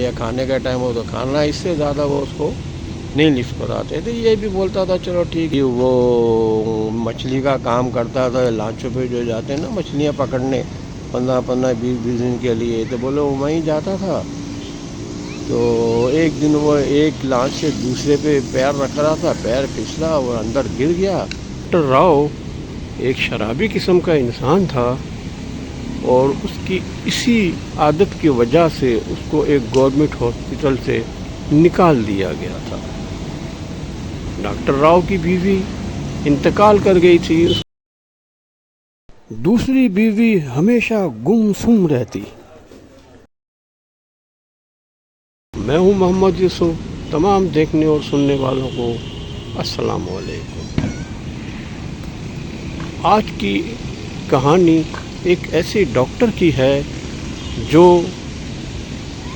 یا کھانے کا ٹائم ہو تو کھانا، اس سے زیادہ وہ اس کو نہیں لفٹ کراتے تھے۔ یہ بھی بولتا تھا چلو ٹھیک ہے، وہ مچھلی کا کام کرتا تھا، لانچوں پہ جو جاتے ہیں نا مچھلیاں پکڑنے 15 20 دن کے لیے، تو بولے وہ وہیں جاتا تھا۔ تو ایک دن وہ ایک لانچ سے دوسرے پہ پیر رکھ رہا تھا، پیر پھسلا اور اندر گر گیا۔ ڈاکٹر راؤ ایک شرابی قسم کا انسان تھا، اور اس کی اسی عادت کی وجہ سے اس کو ایک گورنمنٹ ہاسپٹل سے نکال دیا گیا تھا۔ ڈاکٹر راؤ کی بیوی انتقال کر گئی تھی، دوسری بیوی ہمیشہ گم سم رہتی۔ میں ہوں محمد یوسف، تمام دیکھنے اور سننے والوں کو السلام علیکم۔ آج کی کہانی ایک ایسے ڈاکٹر کی ہے جو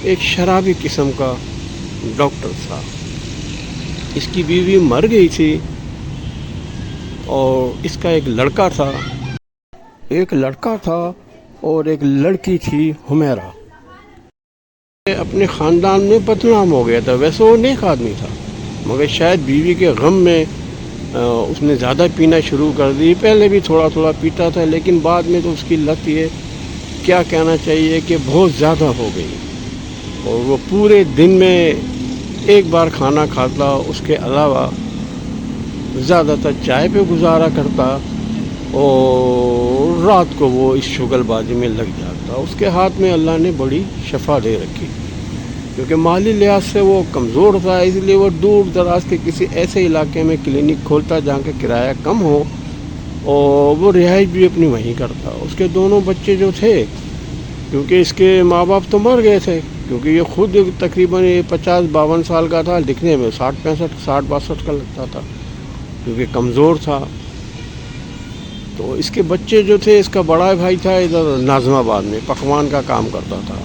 ایک شرابی قسم کا ڈاکٹر تھا۔ اس کی بیوی مر گئی تھی اور اس کا ایک لڑکا تھا اور ایک لڑکی تھی حمیرہ۔ اپنے خاندان میں بدنام ہو گیا تھا، ویسے وہ نیک آدمی تھا، مگر شاید بیوی کے غم میں اس نے زیادہ پینا شروع کر دی۔ پہلے بھی تھوڑا تھوڑا پیتا تھا، لیکن بعد میں تو اس کی لت یہ کیا کہنا چاہیے کہ بہت زیادہ ہو گئی، اور وہ پورے دن میں ایک بار کھانا کھاتا، اس کے علاوہ زیادہ تر چائے پہ گزارا کرتا، اور رات کو وہ اس شغل بازی میں لگ جاتا۔ اس کے ہاتھ میں اللہ نے بڑی شفا دے رکھی، کیونکہ مالی لحاظ سے وہ کمزور تھا، اس لیے وہ دور دراز کے کسی ایسے علاقے میں کلینک کھولتا جہاں کا کرایہ کم ہو، اور وہ رہائش بھی اپنی وہیں کرتا۔ اس کے دونوں بچے جو تھے، کیونکہ اس کے ماں باپ تو مر گئے تھے، کیونکہ یہ خود تقریباً 50 52 سال کا تھا، دکھنے میں 60 65 60 62 کا لگتا تھا، کیونکہ کمزور تھا۔ تو اس کے بچے جو تھے، اس کا بڑا بھائی تھا ادھر ناظم آباد میں، پکوان کا کام کرتا تھا،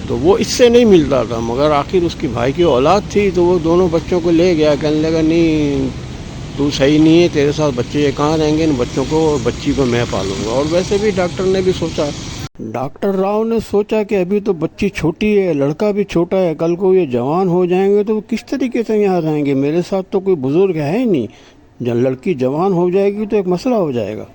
تو وہ اس سے نہیں ملتا تھا، مگر آخر اس کی بھائی کی اولاد تھی، تو وہ دونوں بچوں کو لے گیا، کہنے لگا نہیں تو صحیح نہیں ہے، تیرے ساتھ بچے یہ کہاں رہیں گے، ان بچوں کو اور بچی کو میں پالوں گا۔ اور ویسے بھی ڈاکٹر راؤ نے سوچا کہ ابھی تو بچی چھوٹی ہے، لڑکا بھی چھوٹا ہے، کل کو یہ جوان ہو جائیں گے تو وہ کس طریقے سے یہاں رہیں گے، میرے ساتھ تو کوئی بزرگ ہے ہی نہیں، جب لڑکی جوان ہو جائے گی تو ایک مسئلہ ہو جائے گا۔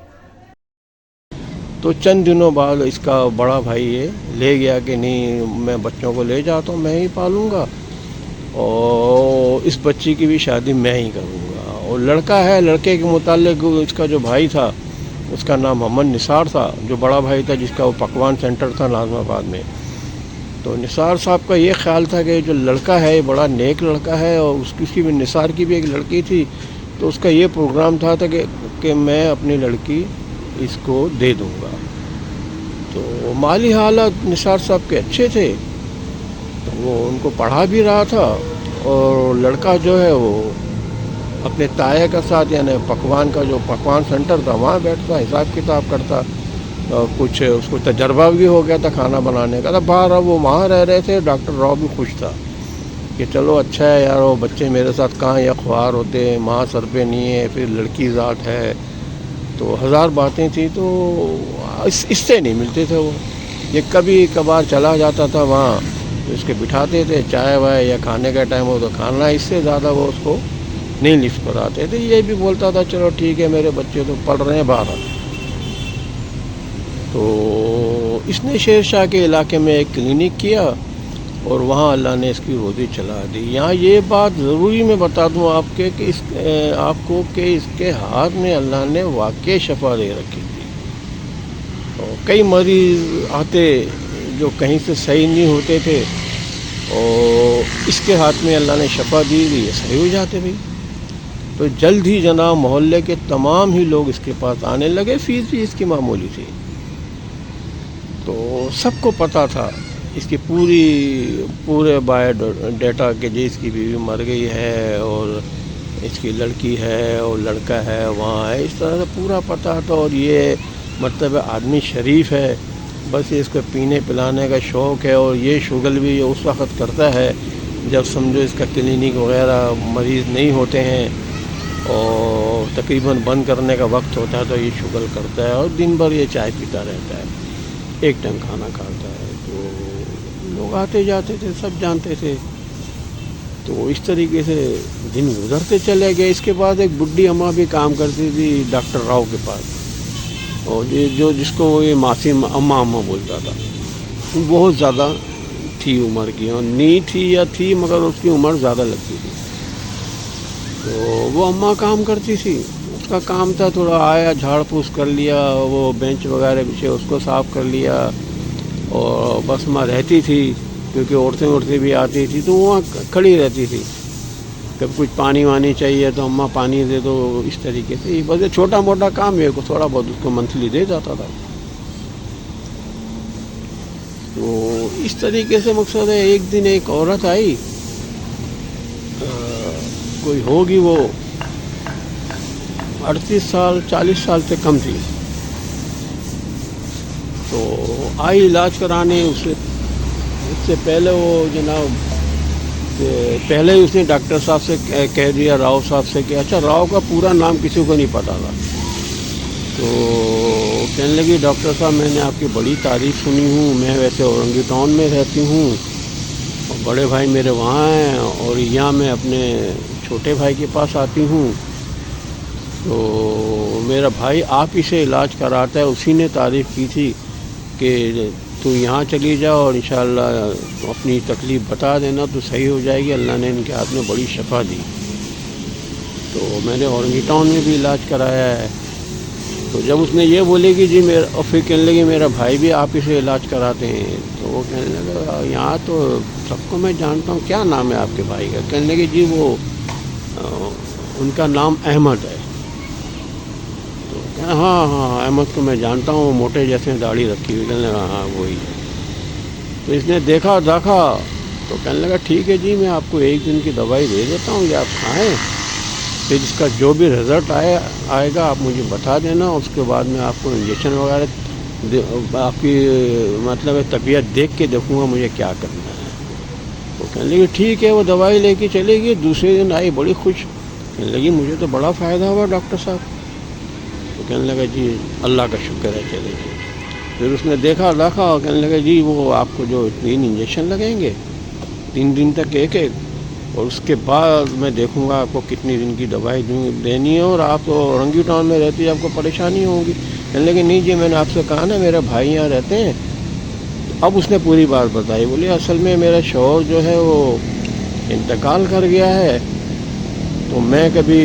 تو چند دنوں بعد اس کا بڑا بھائی یہ لے گیا کہ نہیں، میں بچوں کو لے جاتا ہوں، میں ہی پالوں گا، اور اس بچی کی بھی شادی میں ہی کروں گا۔ اور لڑکا ہے، لڑکے کے متعلق اس کا جو بھائی تھا اس کا نام محمد نثار تھا، جو بڑا بھائی تھا، جس کا وہ پکوان سینٹر تھا ناظم آباد میں۔ تو نثار صاحب کا یہ خیال تھا کہ جو لڑکا ہے یہ بڑا نیک لڑکا ہے، اور اس کی بھی، نثار کی بھی ایک لڑکی تھی، تو اس کا یہ پروگرام تھا کہ میں اپنی لڑکی اس کو دے دوں گا۔ تو مالی حالات نثار صاحب کے اچھے تھے، تو وہ ان کو پڑھا بھی رہا تھا، اور لڑکا جو ہے وہ اپنے تایا کے ساتھ، یعنی پکوان کا جو پکوان سینٹر تھا وہاں بیٹھتا، حساب کتاب کرتا، اور کچھ اس کو تجربہ بھی ہو گیا تھا کھانا بنانے کا۔ باہر اب وہ وہاں رہ رہے تھے، ڈاکٹر راؤ بھی خوش تھا کہ چلو اچھا ہے یار، وہ بچے میرے ساتھ کہاں یا خوار ہوتے، ماں سر پہ نہیں ہے، پھر لڑکی ذات ہے، تو ہزار باتیں تھیں، تو اس سے نہیں ملتے تھے وہ۔ یہ کبھی کبھار چلا جاتا تھا وہاں، اس کے بٹھاتے تھے، چائے وائے یا کھانے کا ٹائم ہو تو کھانا، اس سے زیادہ وہ اس کو نہیں لفٹ کراتے تھے۔ یہ بھی بولتا تھا چلو ٹھیک ہے، میرے بچے تو پڑھ رہے ہیں باہر۔ تو اس نے شیر شاہ کے علاقے میں ایک کلینک کیا، اور وہاں اللہ نے اس کی روزی چلا دی۔ یہاں یہ بات ضروری میں بتا دوں آپ کے کہ اس کے ہاتھ میں اللہ نے واقعی شفا دے رکھی تھی، اور کئی مریض آتے جو کہیں سے صحیح نہیں ہوتے تھے، اور اس کے ہاتھ میں اللہ نے شفا دی، یہ صحیح ہو جاتے بھائی۔ تو جلد ہی جناب محلے کے تمام ہی لوگ اس کے پاس آنے لگے، فیس بھی اس کی معمولی تھی، تو سب کو پتہ تھا اس کی پورے بایو ڈیٹا کہ جی اس کی بیوی مر گئی ہے، اور اس کی لڑکی ہے اور لڑکا ہے وہاں ہے، اس طرح سے پورا پتہ تھا۔ اور یہ مطلب آدمی شریف ہے، بس اس کو پینے پلانے کا شوق ہے، اور یہ شغل بھی اس وقت کرتا ہے جب سمجھو اس کا کلینک وغیرہ مریض نہیں ہوتے ہیں، اور تقریباً بند کرنے کا وقت ہوتا ہے تو یہ شغل کرتا ہے، اور دن بھر یہ چائے پیتا رہتا ہے، ایک ٹائم کھانا کھاتا ہے۔ تو لوگ آتے جاتے تھے، سب جانتے تھے. تو اس طریقے سے دن گزرتے چلے گئے. اس کے بعد ایک بڈھی اماں بھی کام کرتی تھی ڈاکٹر راؤ کے پاس، اور جو جس کو یہ ماسی اماں بولتا تھا. وہ بہت زیادہ تھی عمر کی، اور نہیں تھی یا تھی مگر اس کی عمر زیادہ لگتی تھی. تو وہ اماں کام کرتی تھی. اس کا کام تھا تھوڑا آیا جھاڑ پوچھ کر لیا، وہ بینچ وغیرہ پیچھے اس کو صاف کر لیا، اور بس ماں رہتی تھی کیونکہ عورتیں بھی آتی تھی تو وہاں کھڑی رہتی تھی. کبھی کچھ پانی وانی چاہیے تو اماں پانی دے دو. اس طریقے سے بس یہ چھوٹا موٹا کام ہے، تھوڑا بہت اس کو منتھلی دے جاتا تھا. تو اس طریقے سے مقصد ہے. ایک دن ایک عورت آئی، کوئی ہوگی وہ 38 سال 40 سال سے کم تھی. تو آئی علاج کرانے. اس سے پہلے وہ جناب پہلے ہی اس نے ڈاکٹر صاحب سے کہہ دیا، راؤ صاحب سے، کہ اچھا راؤ کا پورا نام کسی کو نہیں پتا تھا. تو کہنے لگی ڈاکٹر صاحب میں نے آپ کی بڑی تعریف سنی ہوں، میں ویسے اورنگی ٹاؤن میں رہتی ہوں اور بڑے بھائی میرے وہاں ہیں، اور یہاں میں اپنے چھوٹے بھائی کے پاس آتی ہوں. تو میرا بھائی آپ ہی سے علاج کراتا ہے، اسی نے تعریف کی تھی کہ تو یہاں چلی جاؤ اور انشاءاللہ اپنی تکلیف بتا دینا تو صحیح ہو جائے گی. اللہ نے ان کے ہاتھ میں بڑی شفا دی. تو میں نے اورنگی ٹاؤن میں بھی علاج کرایا ہے. تو جب اس نے یہ بولی کہ جی اور پھر کہنے لگی میرا بھائی بھی آپ ہی سے علاج کراتے ہیں، تو وہ کہنے لگا یہاں تو سب کو میں جانتا ہوں، کیا نام ہے آپ کے بھائی کا؟ کہنے لگی جی وہ ان کا نام احمد ہے. تو کہنا ہاں احمد کو میں جانتا ہوں، موٹے جیسے داڑھی رکھی ہوئی. کہنے لگا ہاں وہی ہے. تو اس نے دیکھا تو کہنے لگا ٹھیک ہے جی میں آپ کو ایک دن کی دوائی دے دیتا ہوں، یہ آپ کھائیں، پھر اس کا جو بھی رزلٹ آئے گا آپ مجھے بتا دینا. اس کے بعد میں آپ کو انجیکشن وغیرہ آپ کی مطلب طبیعت دیکھ کے دیکھوں گا مجھے کیا کرنا ہے. وہ کہنے لگی ٹھیک ہے. وہ دوائی لے کے چلے گی. دوسرے دن آئی بڑی خوش، کہنے لگی مجھے تو بڑا فائدہ ہوا ڈاکٹر صاحب. تو کہنے لگا جی اللہ کا شکر ہے، چلے جی. پھر اس نے دیکھا اور کہنے لگا جی وہ آپ کو جو 3 انجیکشن لگیں گے 3 دن تک ایک، اور اس کے بعد میں دیکھوں گا آپ کو کتنی دن کی دوائی دینی ہے، اور آپ تو اورنگی ٹاؤن میں رہتی ہے آپ کو پریشانی ہوگی. کہنے لگے نہیں جی میں نے آپ سے کہا نا میرا بھائی یہاں رہتے ہیں. اب اس نے پوری بات بتائی. بولی اصل میں میرا شوہر جو ہے وہ انتقال کر گیا ہے، تو میں کبھی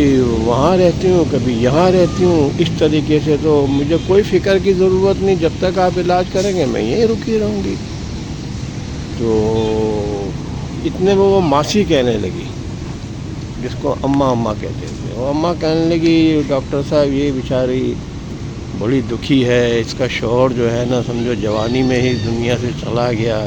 وہاں رہتی ہوں کبھی یہاں رہتی ہوں. اس طریقے سے تو مجھے کوئی فکر کی ضرورت نہیں، جب تک آپ علاج کریں گے میں یہیں رکی رہوں گی. تو اتنے میں وہ ماسی کہنے لگی، جس کو اماں کہتے تھے. وہ اماں کہنے لگی ڈاکٹر صاحب یہ بیچاری بڑی دکھی ہے، اس کا شوہر جو ہے نا سمجھو جوانی میں ہی دنیا سے چلا گیا.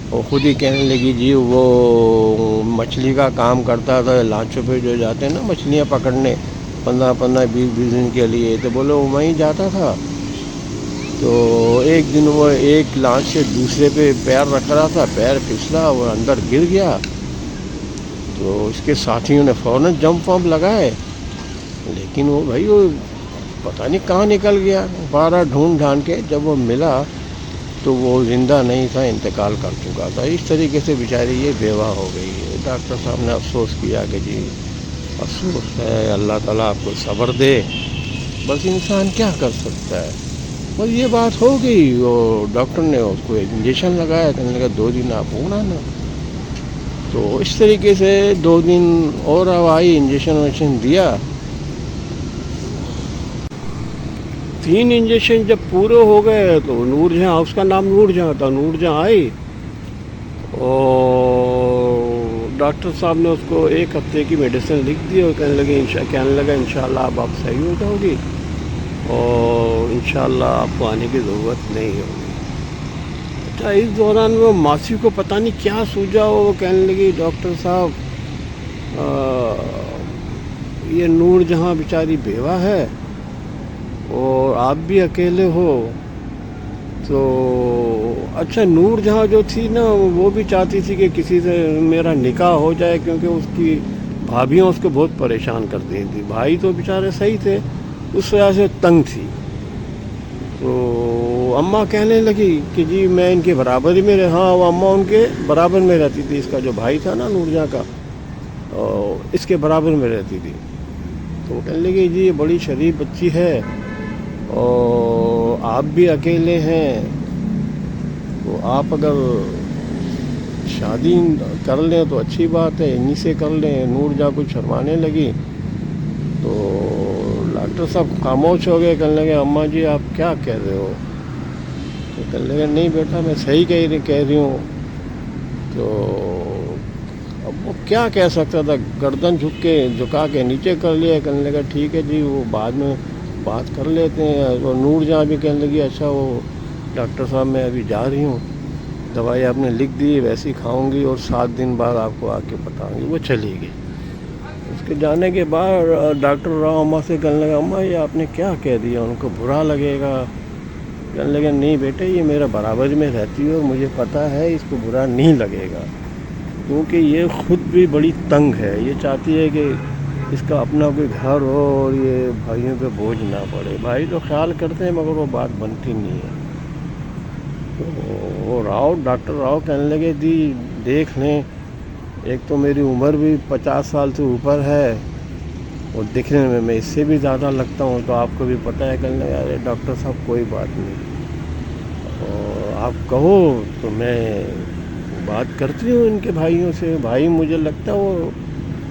اور خود ہی کہنے لگی جی وہ مچھلی کا کام کرتا تھا، لانچوں پہ جو جاتے ہیں نا مچھلیاں پکڑنے 15-20 دن کے لیے، تو بولے وہ وہیں جاتا تھا. تو ایک دن وہ ایک لانچ سے دوسرے پہ پیر رکھ رہا تھا، پیر پھسلا، وہ اندر گر گیا. تو اس کے ساتھیوں نے فوراً جمپ ومپ لگائے، لیکن وہ بھائی وہ پتہ نہیں کہاں نکل گیا. بارہ ڈھونڈ ڈھانڈ کے جب وہ ملا تو وہ زندہ نہیں تھا، انتقال کر چکا تھا. اس طریقے سے بیچاری یہ بیوہ ہو گئی ہے. ڈاکٹر صاحب نے افسوس کیا کہ جی افسوس ہے، اللہ تعالیٰ آپ کو صبر دے. بس انسان کیا کر سکتا ہے. بس یہ بات ہو گئی. وہ ڈاکٹر نے اس کو ایک انجیکشن لگایا، کہنے لگا 2 دن آپ اڑانا. تو اس طریقے سے 2 دن اور آئی، انجیکشن دیا. 3 انجیکشن جب پورے ہو گئے تو نور جہاں، اس کا نام نور جہاں تھا، نور جہاں آئی اور ڈاکٹر صاحب نے اس کو 1 ہفتے کی میڈیسن لکھ دی اور کہنے لگا انشاءاللہ اب آپ صحیح ہو جاؤ گی اور انشاءاللہ آپ کو آنے کی ضرورت نہیں ہوگی. اچھا اس دوران وہ ماسی کو پتہ نہیں کیا سوجا، وہ کہنے لگی ڈاکٹر صاحب یہ نور جہاں بیچاری بیوہ ہے اور آپ بھی اکیلے ہو. تو اچھا نور جہاں جو تھی نا وہ بھی چاہتی تھی کہ کسی سے میرا نکاح ہو جائے، کیونکہ اس کی بھابیاں اس کو بہت پریشان کرتی تھیں. بھائی تو بیچارے صحیح تھے، اس وجہ سے تنگ تھی. تو تو اماں کہنے لگی کہ جی میں ان کے برابر ہی میں ہاں وہ اماں ان کے برابر میں رہتی تھی. اس کا جو بھائی تھا نا نور جہاں کا, اس کے برابر میں رہتی تھی. تو وہ کہنے لگی جی یہ بڑی شریف بچی ہے اور آپ بھی اکیلے ہیں, تو آپ اگر شادی کر لیں تو اچھی بات ہے, انہی سے کر لیں. نور جہاں کچھ شرمانے لگی تو ڈاکٹر صاحب خاموش ہو گئے. کہنے لگے اماں جی آپ کیا کہہ رہے ہو؟ تو کہنے لگے نہیں بیٹا میں صحیح کہہ رہی ہوں. تو اب وہ کیا کہہ سکتا تھا, گردن جھکا کے نیچے کر لیا. کہنے لگا ٹھیک ہے جی وہ بعد میں بات کر لیتے ہیں. اور نور جہاں بھی کہنے لگی اچھا وہ ڈاکٹر صاحب میں ابھی جا رہی ہوں, دوائی آپ نے لکھ دی ویسی کھاؤں گی اور 7 دن بعد آپ کو آ کے بتاؤں گی. وہ چلی گئی. اس کے جانے کے بعد ڈاکٹر راؤ اماں سے کہنے لگا اماں یہ آپ نے کیا کہہ دیا, ان کو برا لگے گا؟ کہنے لگا نہیں بیٹے یہ میرا برابر میں رہتی ہے اور مجھے پتہ ہے اس کو برا نہیں لگے گا, کیونکہ یہ خود بھی بڑی تنگ ہے. یہ چاہتی ہے کہ اس کا اپنا کوئی گھر ہو اور یہ بھائیوں پہ بوجھ نہ پڑے. بھائی تو خیال کرتے ہیں مگر وہ بات بنتی نہیں ہے. تو وہ ڈاکٹر راؤ کہنے لگے دی دیکھ لیں, ایک تو میری عمر بھی 50 سال سے اوپر ہے اور دکھنے میں اس سے بھی زیادہ لگتا ہوں, تو آپ کو بھی پتہ ہے. کہنے لگا ارے ڈاکٹر صاحب کوئی بات نہیں, اور آپ کہو تو میں بات کرتی ہوں ان کے بھائیوں سے. بھائی مجھے لگتا ہے وہ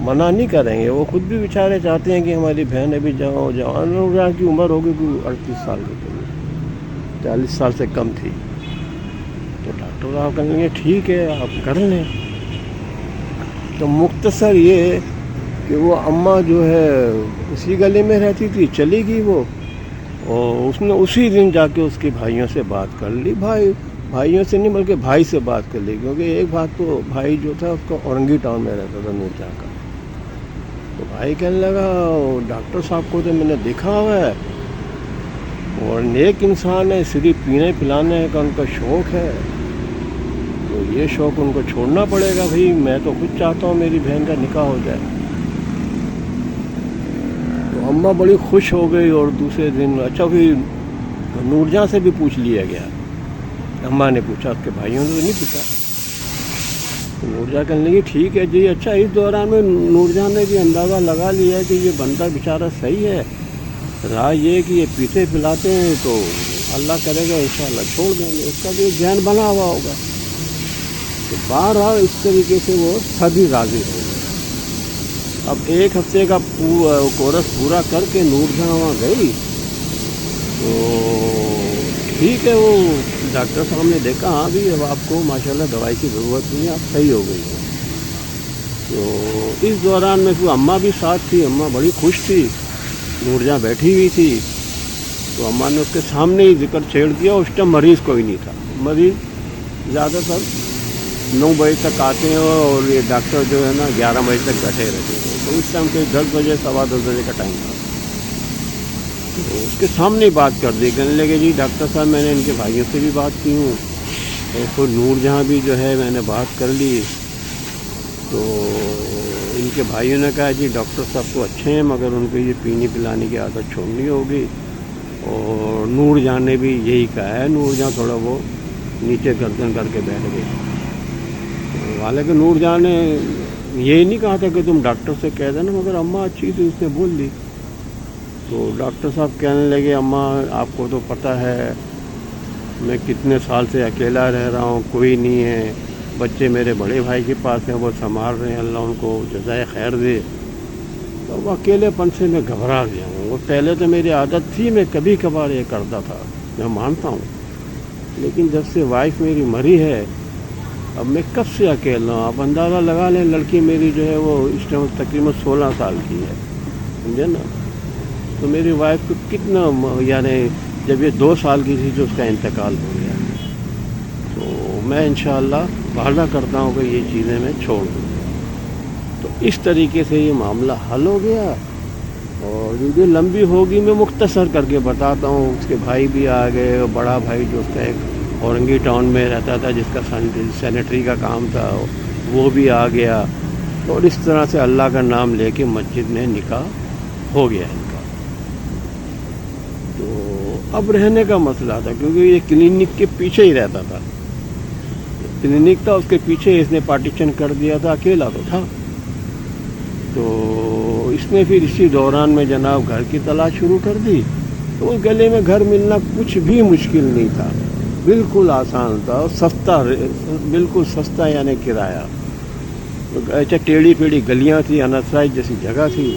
منع نہیں کریں گے, وہ خود بھی بیچارے چاہتے ہیں کہ ہماری بہن ابھی جوان ہو, جہاں کی عمر ہوگی کوئی 38 سال کی قریب, 40 سال سے کم تھی. تو ڈاکٹر صاحب کہیں گے ٹھیک ہے آپ کر لیں. تو مختصر یہ کہ وہ اماں جو ہے اسی گلی میں رہتی تھی, چلی گئی وہ, اور اس نے اسی دن جا کے اس کے بھائیوں سے بات کر لی. بھائیوں سے نہیں بلکہ بھائی سے بات کر لی, کیونکہ ایک بات تو بھائی جو تھا اس کا اورنگی ٹاؤن میں رہتا تھا نور جہاں کا. تو بھائی کہنے لگا ڈاکٹر صاحب کو تو میں نے دیکھا ہوا ہے اور نیک انسان ہے, صرف پینے پلانے کا ان کا شوق ہے, تو یہ شوق ان کو چھوڑنا پڑے گا. بھائی میں تو خود چاہتا ہوں میری بہن کا نکاح ہو جائے. تو اماں بڑی خوش ہو گئی. اور دوسرے دن اچھا پھر نور جہاں سے بھی پوچھ لیا گیا. اماں نے پوچھا, اس کے بھائیوں نے تو نہیں پوچھا. تو نور جہاں کہنے لگی ٹھیک ہے جی. اچھا اس دوران میں نور جہاں نے بھی اندازہ لگا لیا ہے کہ یہ بندہ بیچارہ صحیح ہے, رہا یہ کہ یہ پیتے پلاتے ہیں تو اللہ کرے گا انشاءاللہ چھوڑ دیں گے. اس کا بھی ذہن بنا ہوا ہوگا. تو بہرحال اس طریقے سے وہ سبھی راضی ہو گئے. اب 1 ہفتے کا کورس پورا کر کے نور جہاں وہاں گئی تو ٹھیک ہے, وہ ڈاکٹر صاحب نے دیکھا ہاں بھی اب آپ کو ماشاءاللہ دوائی کی ضرورت نہیں ہے, آپ صحیح ہو گئی. تو اس دوران میں پھر اماں بھی ساتھ تھی. اماں بڑی خوش تھی, نور جہاں بیٹھی ہوئی تھی. تو اماں نے اس کے سامنے ہی ذکر چھیڑ دیا. اس ٹائم مریض کوئی نہیں تھا. مریض زیادہ تر 9 بجے تک آتے ہیں اور یہ ڈاکٹر جو ہے نا 11 بجے تک بیٹھے رہتے ہیں. تو اس ٹائم کوئی 10 بجے 10:15 بجے کا ٹائم تھا. تو اس کے سامنے بات کر دی. کہنے لگے جی ڈاکٹر صاحب میں نے ان کے بھائیوں سے بھی بات کی ہوں اور پھر نور جہاں بھی جو ہے میں نے بات کر لی. تو ان کے بھائیوں نے کہا جی ڈاکٹر صاحب تو اچھے ہیں مگر ان کو یہ پینی پلانے کی عادت چھوڑنی ہوگی. اور نور جہاں نے بھی یہی کہا ہے. نور جہاں تھوڑا وہ نیچے گردن کر کے بیٹھ گئی. حالانکہ نور جہاں نے یہی نہیں کہا تھا کہ تم ڈاکٹر سے کہہ دینا, مگر اماں اچھی تھی اس نے بول دی. تو ڈاکٹر صاحب کہنے لگے اماں آپ کو تو پتہ ہے میں کتنے سال سے اکیلا رہ رہا ہوں, کوئی نہیں ہے, بچے میرے بڑے بھائی کے پاس ہیں وہ سنبھال رہے ہیں, اللہ ان کو جزائے خیر دے. تو وہ اکیلے پن سے میں گھبرا گیا ہوں. وہ پہلے تو میری عادت تھی, میں کبھی کبھار یہ کرتا تھا, میں مانتا ہوں, لیکن جب سے وائف میری مری ہے اب میں کب سے اکیلا ہوں. آپ اندازہ لگا لیں لڑکی میری جو ہے وہ اس ٹائم تقریباً 16 سال کی ہے, سمجھے نا. تو میری وائف کو کتنا یعنی جب یہ 2 سال کی تھی تو اس کا انتقال ہو گیا. تو میں انشاءاللہ وعدہ کرتا ہوں کہ یہ چیزیں میں چھوڑ دوں. تو اس طریقے سے یہ معاملہ حل ہو گیا. اور ویڈیو لمبی ہوگی, میں مختصر کر کے بتاتا ہوں. اس کے بھائی بھی آ گئے, اور بڑا بھائی جو اس کا ایک اورنگی ٹاؤن میں رہتا تھا جس کا سینیٹری کا کام تھا وہ بھی آ گیا. اور اس طرح سے اللہ کا نام لے کے مسجد میں نکاح ہو گیا ان کا. تو اب رہنے کا مسئلہ تھا کیونکہ یہ کلینک کے پیچھے ہی رہتا تھا. کلینک تھا اس کے پیچھے اس نے پارٹیشن کر دیا تھا, اکیلا تو تھا. تو اس نے پھر اسی دوران میں جناب گھر کی تلاش شروع کر دی. تو اس گلے میں گھر ملنا کچھ بھی مشکل نہیں تھا, بالکل آسان تھا اور سستا, بالکل سستا یعنی کرایہ. اچھا ٹیڑھی پیڑھی گلیاں تھیں, انسائز جیسی جگہ تھی,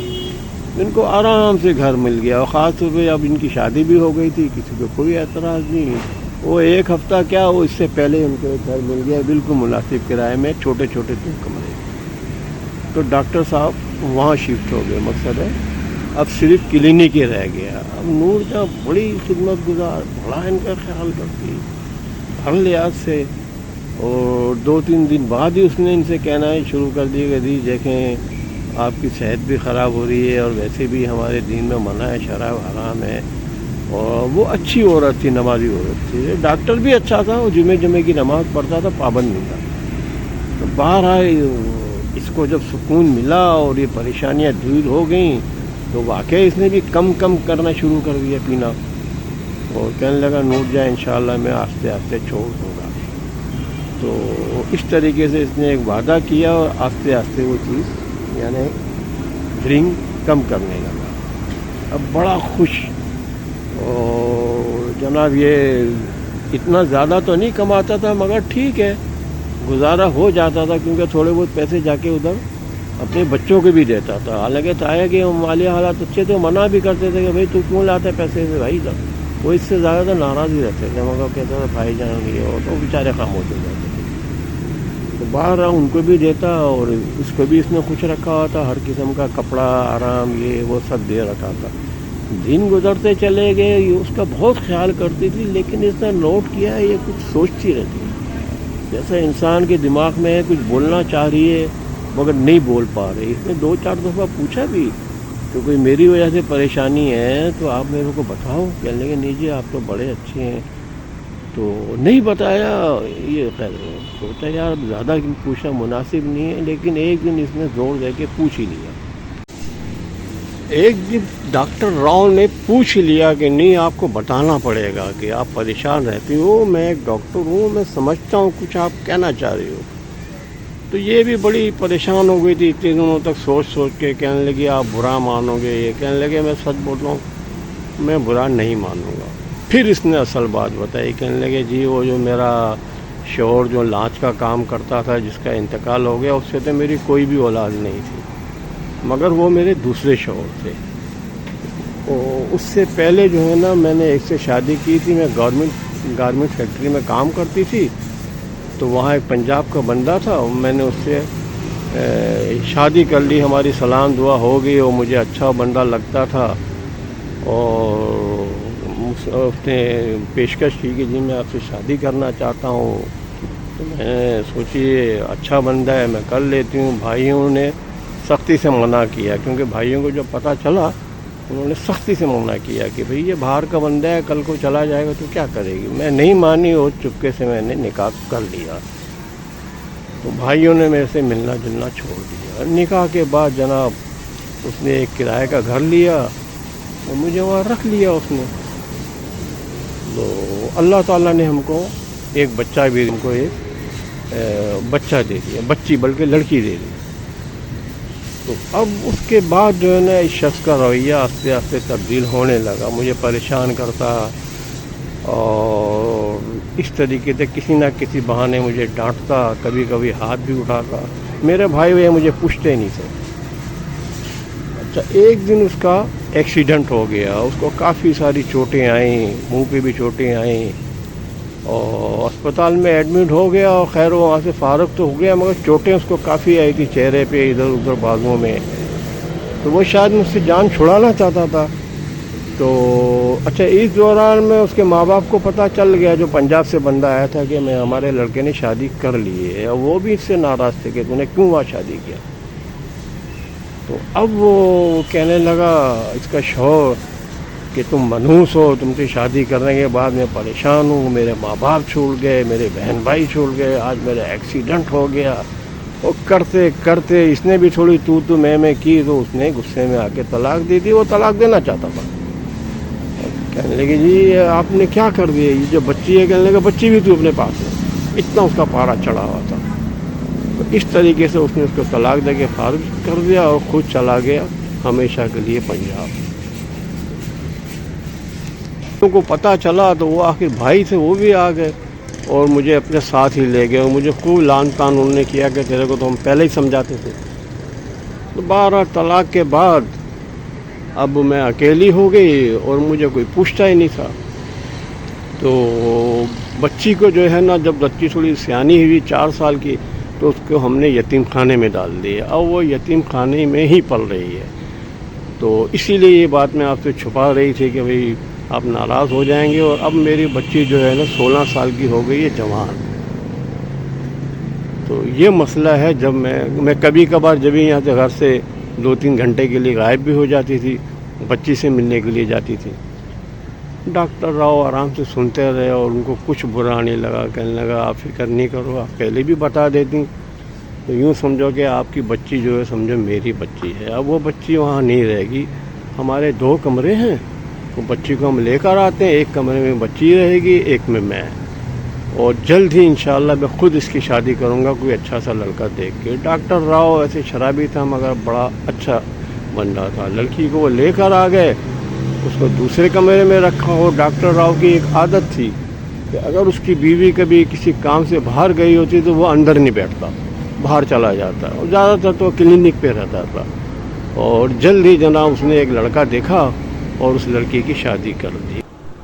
ان کو آرام سے گھر مل گیا. اور خاص طور پہ اب ان کی شادی بھی ہو گئی تھی, کسی کو کوئی اعتراض نہیں. وہ ایک ہفتہ کیا, وہ اس سے پہلے ان کو ایک گھر مل گیا بالکل مناسب کرائے میں, چھوٹے چھوٹے 2 کمرے. تو ڈاکٹر صاحب وہاں شفٹ ہو گئے. مقصد ہے اب صرف کلینک ہی رہ گیا. اب نور جہاں بڑی خدمت گزار, بڑا ان کا خیال کرتی ہر لحاظ سے. اور 2-3 دن بعد ہی اس نے ان سے کہنا ہی شروع کر دیا کہ جی دیکھیں آپ کی صحت بھی خراب ہو رہی ہے, اور ویسے بھی ہمارے دین میں منع ہے, شراب حرام ہے. اور وہ اچھی عورت تھی, نمازی عورت تھی. ڈاکٹر بھی اچھا تھا, وہ جمعے کی نماز پڑھتا تھا, پابند نہیں تھا. تو باہر اس کو جب سکون ملا اور یہ پریشانیاں دور ہو گئیں تو واقعی اس نے بھی کم کرنا شروع کر دیا پینا. اور کہنے لگا نور جائے انشاءاللہ میں آہستہ آہستہ چھوڑ دوں گا. تو اس طریقے سے اس نے ایک وعدہ کیا اور آہستہ آہستہ وہ چیز یعنی ڈرنک کم کرنے لگا. اب بڑا خوش. اور جناب یہ اتنا زیادہ تو نہیں کماتا تھا مگر ٹھیک ہے, گزارا ہو جاتا تھا, کیونکہ تھوڑے بہت پیسے جا کے ادھر اپنے بچوں کے بھی دیتا تھا. حالانکہ تھا کہ مالی حالات اچھے تھے, منع بھی کرتے تھے کہ بھائی تو کیوں لاتے پیسے سے بھائی تھا. وہ اس سے زیادہ تر ناراض ہی رہتے تھے, مگر کہتا تھا بھائی جان یہ ہو, تو بیچارے خاموش ہو جاتے تھے. تو باہر ان کو بھی دیتا اور اس کو بھی اس نے خوش رکھا ہوا تھا, ہر قسم کا کپڑا آرام یہ وہ سب دے رکھا تھا. دن گزرتے چلے گئے, یہ اس کا بہت خیال کرتی تھی, لیکن اس نے نوٹ کیا یہ کچھ سوچتی رہتی ہے. جیسا انسان کے دماغ میں ہے کچھ بولنا چاہ رہی ہے مگر نہیں بول پا رہی. اس نے 2-4 دفعہ پوچھا بھی کہ کوئی میری وجہ سے پریشانی ہے تو آپ میرے کو بتاؤ. کہنے لگے نہیں جی آپ تو بڑے اچھے ہیں. تو نہیں بتایا. یہ خیر سوچا یار زیادہ پوچھنا مناسب نہیں ہے, لیکن ایک دن اس نے زور دے کے پوچھ ہی لیا. ایک دن ڈاکٹر راؤ نے پوچھ لیا کہ نہیں آپ کو بتانا پڑے گا کہ آپ پریشان رہتی ہو, میں ایک ڈاکٹر ہوں, میں سمجھتا ہوں کچھ آپ کہنا چاہ رہی ہو. تو یہ بھی بڑی پریشان ہو گئی تھی اتنے دنوں تک سوچ کے. کہنے لگی آپ برا مانو گے. یہ کہنے لگے میں سچ بول رہا ہوں, میں برا نہیں مانوں گا. پھر اس نے اصل بات بتائی. کہنے لگے جی وہ جو میرا شوہر جو لانچ کا کام کرتا تھا جس کا انتقال ہو گیا, اس سے تو میری کوئی بھی اولاد نہیں تھی, مگر وہ میرے دوسرے شوہر تھے. اس سے پہلے جو ہے نا میں نے ایک سے شادی کی تھی. میں گارمنٹ فیکٹری میں کام کرتی تھی, تو وہاں ایک پنجاب کا بندہ تھا, میں نے اس سے شادی کر لی. ہماری سلام دعا ہو گئی, اور مجھے اچھا بندہ لگتا تھا. اور اس نے پیشکش کی کہ جی میں آپ سے شادی کرنا چاہتا ہوں. تو میں سوچی اچھا بندہ ہے, میں کر لیتی ہوں. بھائیوں نے سختی سے منع کیا, کیونکہ بھائیوں کو جب پتہ چلا انہوں نے سختی سے منع کیا کہ بھئی یہ باہر کا بندہ ہے, کل کو چلا جائے گا تو کیا کرے گی. میں نہیں مانی اور چپکے سے میں نے نکاح کر لیا. تو بھائیوں نے میرے سے ملنا جلنا چھوڑ دیا. نکاح کے بعد جناب اس نے ایک کرائے کا گھر لیا اور مجھے وہاں رکھ لیا اس نے. تو اللہ تعالیٰ نے ہم کو ایک بچہ بھی, ہم کو ایک بچہ دے دیا, بچی بلکہ لڑکی دے دی. تو اب اس کے بعد جو ہے نا اس شخص کا رویہ آہستہ آہستہ تبدیل ہونے لگا. مجھے پریشان کرتا اور اس طریقے سے کسی نہ کسی بہانے مجھے ڈانٹتا, کبھی کبھی ہاتھ بھی اٹھاتا. میرے بھائی وہ مجھے پوچھتے نہیں تھے. اچھا ایک دن اس کا ایکسیڈنٹ ہو گیا, اس کو کافی ساری چوٹیں آئیں, منہ پہ بھی چوٹیں آئیں, اور اسپتال میں ایڈمٹ ہو گیا. اور خیر وہاں سے فارغ تو ہو گیا, مگر چوٹیں اس کو کافی آئی تھی چہرے پہ, ادھر ادھر بازوؤں میں. تو وہ شاید مجھ سے جان چھڑانا چاہتا تھا. تو اچھا اس دوران میں اس کے ماں باپ کو پتہ چل گیا, جو پنجاب سے بندہ آیا تھا, کہ میں ہمارے لڑکے نے شادی کر لی ہے. اور وہ بھی اس سے ناراض تھے کہ تو نے کیوں وہاں شادی کیا. تو اب وہ کہنے لگا اس کا شوہر کہ تم منحوس ہو, تم سے شادی کرنے کے بعد میں پریشان ہوں, میرے ماں باپ چھوڑ گئے, میرے بہن بھائی چھوڑ گئے, آج میرا ایکسیڈنٹ ہو گیا. اور کرتے کرتے اس نے بھی تھوڑی میں کی, تو اس نے غصے میں آ کے طلاق دے دی. وہ طلاق دینا چاہتا تھا. کہنے لگے جی آپ نے کیا کر دیا, یہ جو بچی ہے, کہنے لگا بچی بھی تو اپنے پاس ہے. اتنا اس کا پارا چڑھا ہوا تھا. تو اس طریقے سے اس نے اس کو طلاق دے کے خارج کر دیا اور خود چلا گیا ہمیشہ کے لیے پنجاب. ان کو پتہ چلا تو وہ آخر بھائی تھے وہ بھی آ گئے اور مجھے اپنے ساتھ ہی لے گئے, اور مجھے خوب لان تان انہوں نے کیا کہ تیرے کو تو ہم پہلے ہی سمجھاتے تھے. تو 12 طلاق کے بعد اب میں اکیلی ہو گئی اور مجھے کوئی پوچھتا ہی نہیں تھا. تو بچی کو جو ہے نا, جب بچی تھوڑی سیانی ہوئی 4 سال کی, تو اس کو ہم نے یتیم خانے میں ڈال دیا. اب وہ یتیم خانے میں ہی پل رہی ہے. تو اسی لیے یہ بات میں آپ سے چھپا رہی تھی کہ بھئی آپ ناراض ہو جائیں گے. اور اب میری بچی جو ہے نا 16 سال کی ہو گئی ہے, جوان. تو یہ مسئلہ ہے. جب میں کبھی کبھار جب یہاں سے گھر سے 2-3 گھنٹے کے لیے غائب بھی ہو جاتی تھی, بچی سے ملنے کے لیے جاتی تھی. ڈاکٹر راؤ آرام سے سنتے رہے اور ان کو کچھ برا نہیں لگا. کہنے لگا آپ فکر نہیں کرو, آپ پہلے بھی بتا دیتی تو یوں سمجھو کہ آپ کی بچی جو ہے سمجھو میری بچی ہے. اب وہ بچی وہاں نہیں رہے گی. ہمارے 2 کمرے ہیں, وہ بچی کو ہم لے کر آتے ہیں. ایک کمرے میں بچی رہے گی, ایک میں. اور جلد ہی انشاءاللہ میں خود اس کی شادی کروں گا کوئی اچھا سا لڑکا دیکھ کے. ڈاکٹر راؤ ایسے شرابی تھا مگر بڑا اچھا بندہ تھا. لڑکی کو وہ لے کر آ گئے, اس کو دوسرے کمرے میں رکھا. ہو ڈاکٹر راؤ کی ایک عادت تھی کہ اگر اس کی بیوی کبھی کسی کام سے باہر گئی ہوتی تو وہ اندر نہیں بیٹھتا, باہر چلا جاتا. اور زیادہ تر تو کلینک پہ رہتا تھا. اور جلد ہی جناب اس نے ایک لڑکا دیکھا اور اس لڑکی کی شادی کر دی.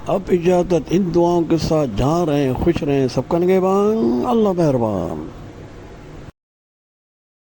اب اجازت ان دعاؤں کے ساتھ جا رہے ہیں, خوش رہیں, سب کا نگہبان اللہ مہربان.